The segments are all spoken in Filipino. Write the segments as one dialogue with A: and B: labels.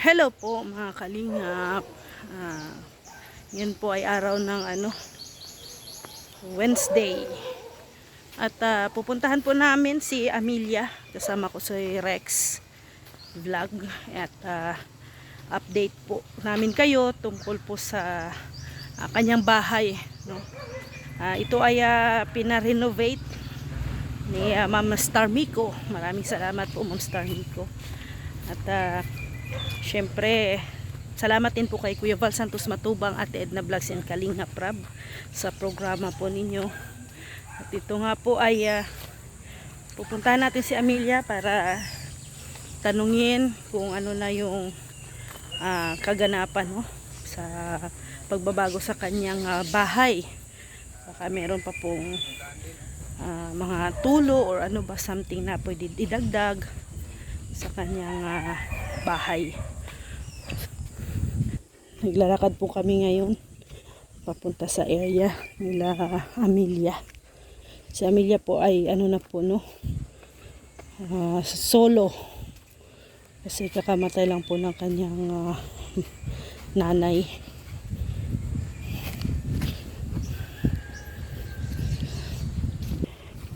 A: Hello po mga kalingap. Ngayon po ay araw ng Wednesday. At pupuntahan po namin si Amelia. Kasama ko si Rex Vlog. At update po namin kayo tungkol po sa kanyang bahay. No? Ito ay pinarenovate ni Ma'am Star Miko. Maraming salamat po Ma'am Star Miko. At syempre, salamat din po kay Kuya Val Santos Matubang, Ate Edna Vlogs and Kalinga Prab sa programa po ninyo. At ito nga po ay pupuntahan natin si Amelia para tanungin kung ano na yung kaganapan sa pagbabago sa kanyang bahay. Baka meron pa pong mga tulo or ano ba something na pwede idagdag sa kanyang bahay. Naglalakad po kami ngayon papunta sa area nila Amelia. Si Amelia po ay solo kasi kakamatay lang po ng kanyang nanay.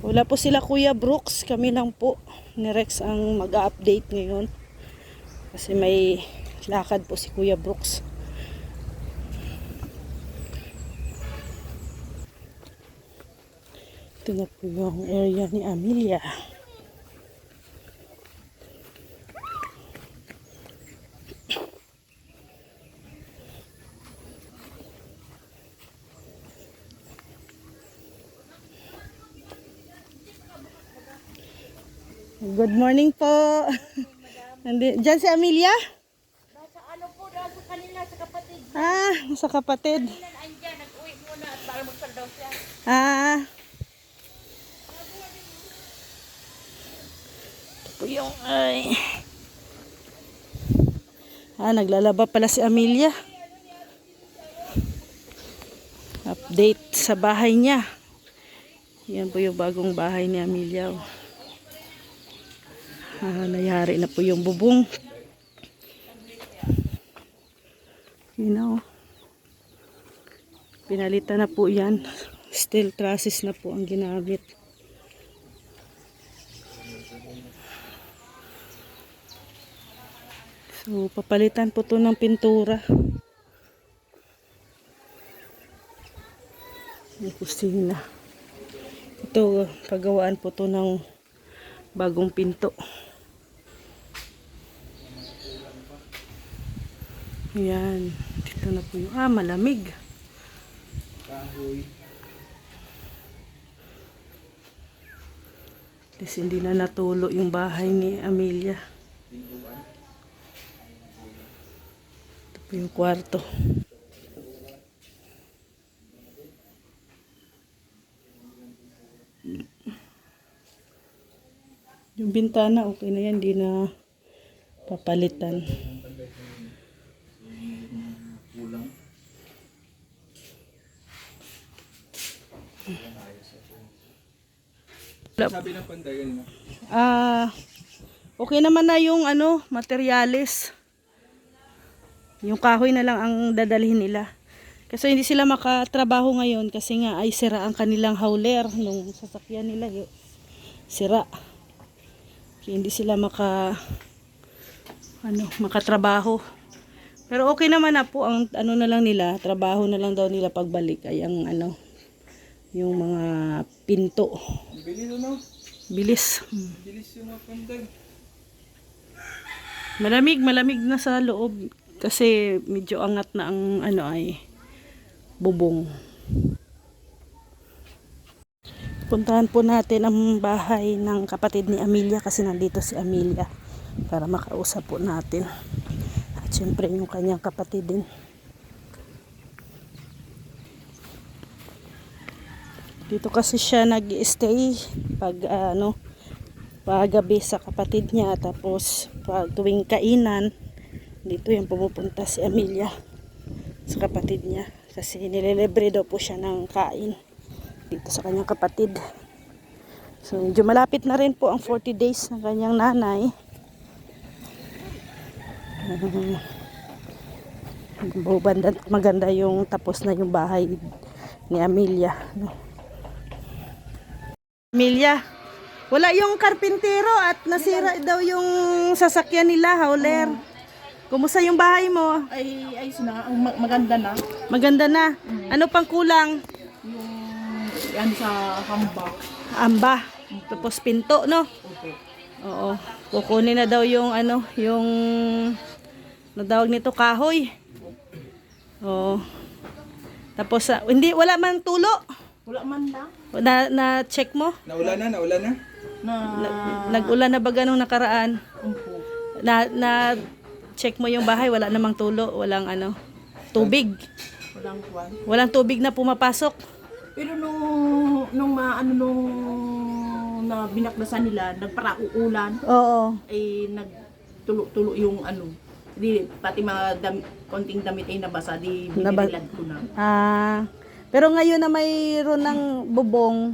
A: Wala po sila Kuya Brooks, kami lang po ni Rex ang mag-update ngayon kasi may lakad po si Kuya Brooks. Ito na po yung area ni Amelia. Good morning po. Diyan si Amelia?
B: Nasa ano po, nasa kanila sa kapatid.
A: Sa kapatid.
B: Nandiyan, nag-uwi muna at para magsaldaw siya.
A: Ito po yung naglalaba pala si Amelia. Update sa bahay niya. Yan po yung bagong bahay ni Amelia. Nayari na po yung bubong. Pinalitan na po yan. Steel trusses na po ang ginamit. So, papalitan po to ng pintura. Yung kusina. Ito, pagawaan po to ng bagong pinto. Ayan. Dito na po yung malamig. Kasi hindi na natulo yung bahay ni Amelia. Ito po yung kwarto. Yung bintana okay na yan, hindi na papalitan.
C: Sabi ng pandayan na.
A: Okay naman na yung materyales. Yung kahoy na lang ang dadalhin nila. Kasi hindi sila makatrabaho ngayon kasi nga ay sira ang kanilang hauler nung sasakyan nila. Sira. Kaya hindi sila makatrabaho. Pero okay naman na po ang na lang nila, trabaho na lang daw nila pagbalik ay ang yung mga pinto.
C: Bilis ano?
A: Bilis.
C: Bilis yung mga pandag.
A: Malamig na sa loob kasi medyo angat na ang ay bubong. Puntahan po natin ang bahay ng kapatid ni Amelia kasi nandito si Amelia para makausap po natin. At syempre yung kanyang kapatid din. Dito kasi siya nag-stay paggabi sa kapatid niya, tapos pag tuwing kainan dito yung pumupunta si Amelia sa kapatid niya kasi nililibre daw po siya ng kain dito sa kanyang kapatid. So medyo malapit na rin po ang 40 days ng kanyang nanay. Banda, maganda yung tapos na yung bahay ni Amelia. No? Amelia, wala yung karpintero at nasira daw yung sasakyan nila, hauler. Kumusta yung bahay mo?
B: Ay, ayos na. Maganda na.
A: Maganda na. Ano pang kulang?
B: Yung yan sa hamba.
A: Amba. Tapos pinto, no?
B: Opo.
A: Oo. Kukunin na daw yung ano, yung nadawag nito kahoy. Oo. Tapos hindi wala man tulo.
B: Wala man lang.
A: Na check mo?
C: Naulan na, naulan na.
B: Na,
A: Nag-ulan na ba ganong nakaraan?
B: Opo.
A: Na check mo yung bahay, wala namang tulo, walang ano, tubig.
B: Walang kwan.
A: Walang tubig na pumapasok.
B: Pero nung na binaklasan nila, nagparauulan,
A: Oo.
B: ay nagtulo-tulo yung ano. Di, pati mga konting damit ay nabasa, di binilad ko na.
A: Pero ngayon na mayroon ng bubong,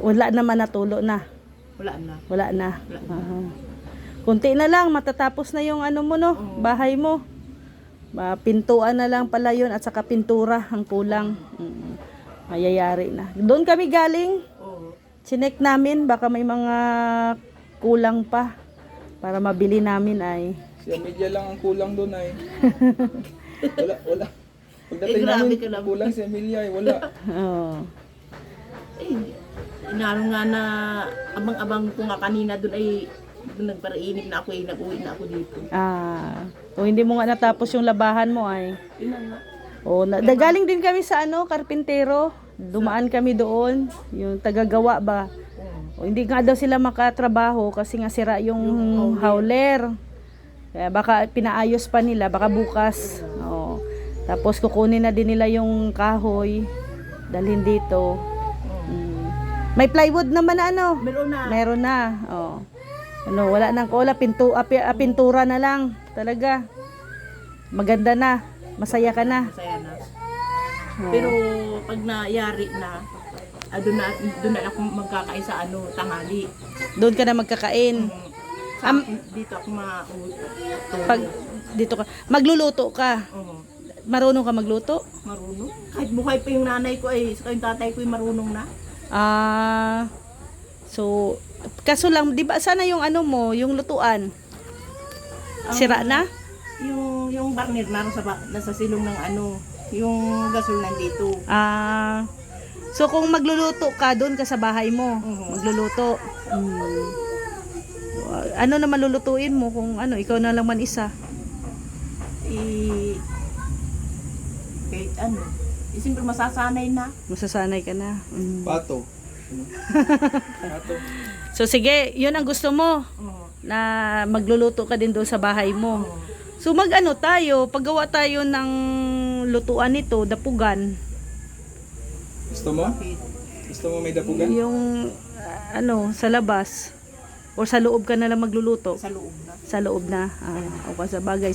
A: wala naman natulo na.
B: Wala na.
A: Wala na.
B: Wala na.
A: Kunti na lang, matatapos na yung ano mo, no? Bahay mo. Pintuan na lang pala yun at saka pintura ang kulang. Mayayari na. Doon kami galing.
B: Oo.
A: Chinek namin, baka may mga kulang pa para mabili namin ay.
C: Si Amelia lang ang kulang doon ay. Wala. Pagdating
B: grabe
C: namin,
B: ka lang.
C: kulang si Amelia ay wala.
A: Oo.
B: Ay, inaro nga na abang-abang ko nga kanina doon ay doon nagparainip na ako ay nag-uwi na ako dito.
A: Kung hindi mo nga natapos yung labahan mo ay.
B: Yun na nga.
A: Galing din kami sa ano, karpintero. Dumaan kami doon, yung tagagawa ba. Hindi nga daw sila makatrabaho kasi nga sira yung hauler. Kaya baka pinaayos pa nila, baka bukas. Oo. Tapos kukunin na din nila yung kahoy, dalhin dito. May plywood naman na ano.
B: Meron na.
A: Meron na. Oh. Ano, wala nang cola, pintura na lang. Talaga. Maganda na. Masaya ka na.
B: Masaya na.
A: Oo.
B: Pero pag nayari na, doon na ako magkakain sa ano, tanghali.
A: Doon ka na magkakain.
B: Dito ako
A: Pag dito ka, magluluto ka. Marunong ka magluto?
B: Marunong. Kahit buhay pa yung nanay ko ay, saka yung tatay ko ay marunong na.
A: So kaso lang, 'di ba sana yung ano mo, yung lutuan? Sira na?
B: Yung barnir nasa silong ng ano, yung gasol nandito.
A: So kung magluluto ka, doon ka sa bahay mo. Magluluto. Ano naman lulutuin mo kung ano, ikaw na lang man isa?
B: Kahit ano, siyempre masasanay na.
A: Masasanay ka na.
C: Pato. Pato.
A: So sige, yun ang gusto mo. Na magluluto ka din doon sa bahay mo. So mag-ano tayo, paggawa tayo ng lutuan nito, dapugan.
C: Gusto mo? Gusto mo may dapugan?
A: Yung ano, sa labas. O sa loob ka na lang magluluto.
B: Sa loob na.
A: Sa loob na. O sa bagay,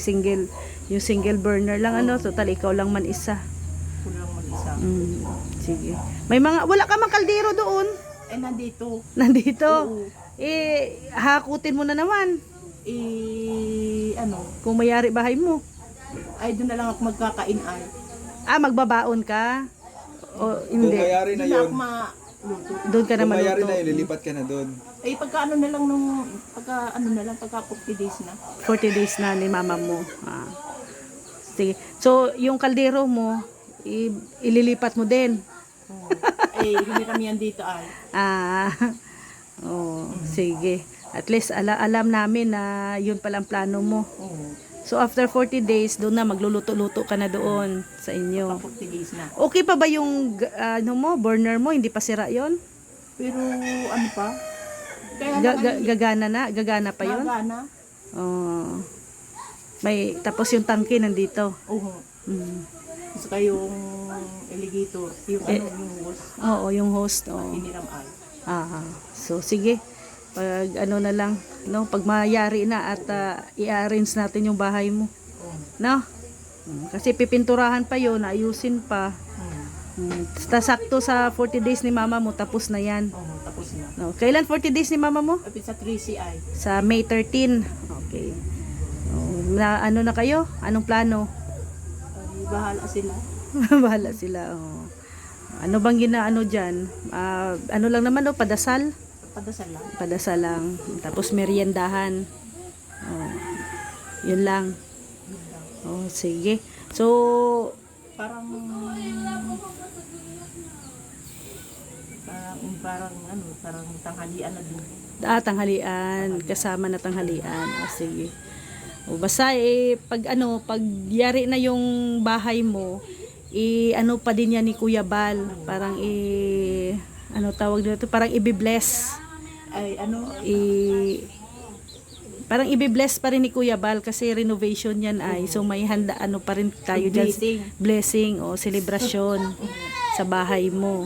A: yung single burner lang ano, total ikaw lang man isa.
B: Kulang mag-isa.
A: Sige. Wala ka mang kaldero doon.
B: Nandito.
A: Nandito.
B: Oo.
A: Hakutin mo na naman.
B: Ano?
A: Kung mayari bahay mo.
B: Ay, doon na lang ako magkakain ay.
A: Magbabaon ka? O
C: Kung
A: hindi?
C: mayari na
B: Doon na
C: yun,
B: ako maluto.
A: Doon ka na
C: kung mayari
A: maluto.
C: na yun, lilipat ka na doon.
B: Ay, pagka ano na lang pagka 40 days na.
A: 40 days na ni mama mo. Sige. So, yung kaldero mo, ililipat mo din.
B: Ay, hindi kami yan dito ay.
A: Sige. At least alam namin na yun palang plano mo. So after 40 days, doon na magluluto-luto ka na doon sa inyo.
B: 40 days na.
A: Okay pa ba yung burner mo? Hindi pa sira yon?
B: Pero ano pa? Kaya
A: Gagana pa yon?
B: Gagana.
A: Tapos yung tangke nandito.
B: Oo. Saka yung alligator, yung host.
A: Oo, yung host.
B: Iniram ay.
A: So sige. Pag ano na lang, no, pag mayari na at i-arrange natin yung bahay mo. No? Kasi pipinturahan pa 'yon, ayusin pa. Sakto sa 40 days ni mama mo, tapos na 'yan.
B: Tapos na.
A: No, kailan 40 days ni mama mo?
B: Sa 3CI.
A: Sa May 13. Okay. ano na kayo? Anong plano?
B: Ay, bahala sila.
A: Bahala sila. Oh. Ano bang ginaano dyan? Ano lang naman, oh, padasal?
B: Padasal lang.
A: Padasal lang. Tapos meriendahan. Oh. Yun lang. Oh, sige. So,
B: Parang parang tanghalian na din.
A: tanghalian. Kasama na tanghalian. Oh, sige. O basta pag yari na yung bahay mo, ano pa din yan ni Kuya Bal, parang ano tawag dito, parang i-bless.
B: Ay,
A: Parang i-bless pa rin ni Kuya Bal kasi renovation yan ay. So may handa pa rin tayo dyan. Blessing o celebration sa bahay mo.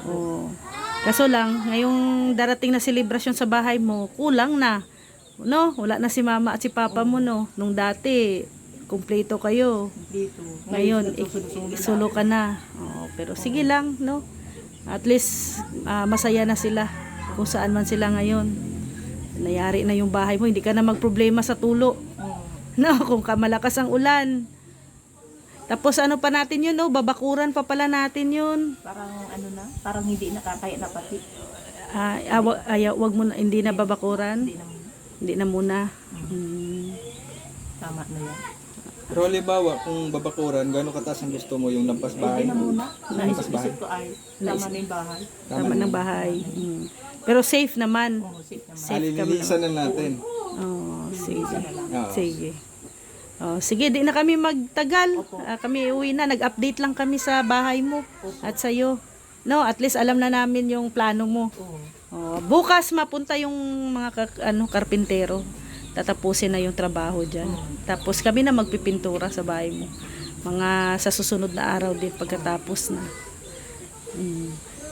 A: O. Kaso lang, ngayong darating na celebration sa bahay mo, kulang na. No, wala na si mama at si papa mo, no. Nung dati, kumpleto kayo.
B: Dito.
A: Ngayon, solo ka na. Oh, pero sige lang, no. At least masaya na sila kung saan man sila ngayon. Nayari na yung bahay mo, hindi ka na magproblema sa tulo. No, kung malakas ang ulan. Tapos ano pa natin yun, no? Babakuran pa pala natin yun.
B: Parang hindi nakakaya na pati.
A: Wag mo na, hindi na babakuran. Hindi na muna.
B: Tama na yan.
C: Pero halimbawa, kung babakuran, gano'ng kataas ang gusto mo yung lampas bahay?
B: Hindi na muna.
C: Lampas bahay?
B: Naisip ko ay tama na yung bahay.
A: Tama ng bahay. Pero safe naman.
B: Oo, safe naman.
A: Safe ka
C: Alilinisan na natin.
A: Oh, sige.
C: Oo.
A: Sige. Oh, sige, di na kami magtagal. Kami uwi na, nag-update lang kami sa bahay mo at sa'yo. No, at least alam na namin yung plano mo. Oh, bukas mapunta yung mga karpintero. Tatapusin na yung trabaho diyan. Tapos kami na magpipintura sa bahay mo. Mga sa susunod na araw din pagkatapos na.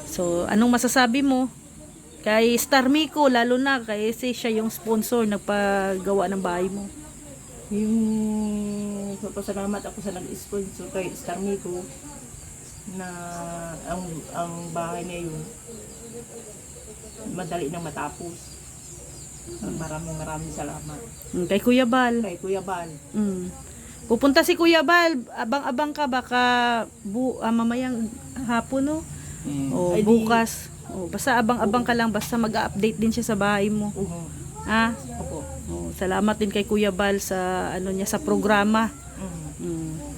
A: So, anong masasabi mo? Kay Star Miko, lalo na kasi siya yung sponsor nagpagawa ng bahay mo.
B: Yung papasalamat ako sa nag-sponsor kay Star Miko na ang bahay niya yun madali nang matapos. Maraming salamat.
A: Kay Kuya Bal.
B: Kay Kuya Bal.
A: Pupunta si Kuya Bal, abang-abang ka baka mamayang hapon, no? O
B: Ay,
A: bukas. O basta abang-abang ka lang, basta mag-update din siya sa bahay mo. Ha?
B: Opo.
A: O, salamat din kay Kuya Bal sa niya sa programa.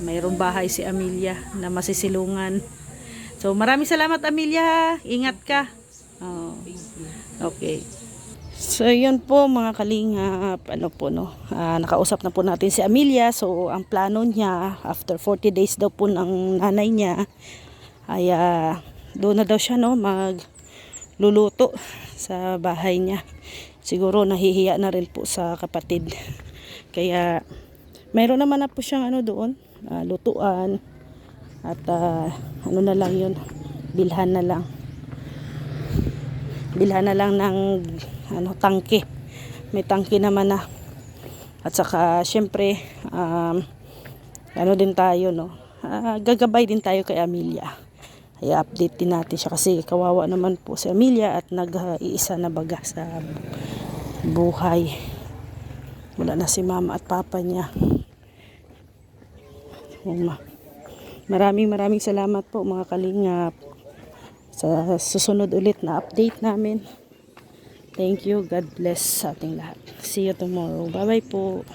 A: Mayroong bahay si Amelia na masisilungan. So maraming salamat, Amelia, ha? Ingat ka. Oh. Okay. So yun po mga kalingap, nakausap na po natin si Amelia. So ang plano niya, after 40 days daw po ng nanay niya, ay doon na daw siya, no, magluluto sa bahay niya. Siguro nahihiya na rin po sa kapatid. Kaya mayroon naman na po siyang doon, lutuan. At na lang yun, bilhan na lang ng tangke. May tangke naman na. At saka syempre din tayo, no, gagabay din tayo kay Amelia. Ay update din natin siya kasi kawawa naman po si Amelia at nag-iisa na baga sa buhay. Wala na si mama at papa niya. Maraming salamat po mga kalingap sa susunod ulit na update namin. Thank you. God bless sa ating lahat. See you tomorrow. Bye-bye po.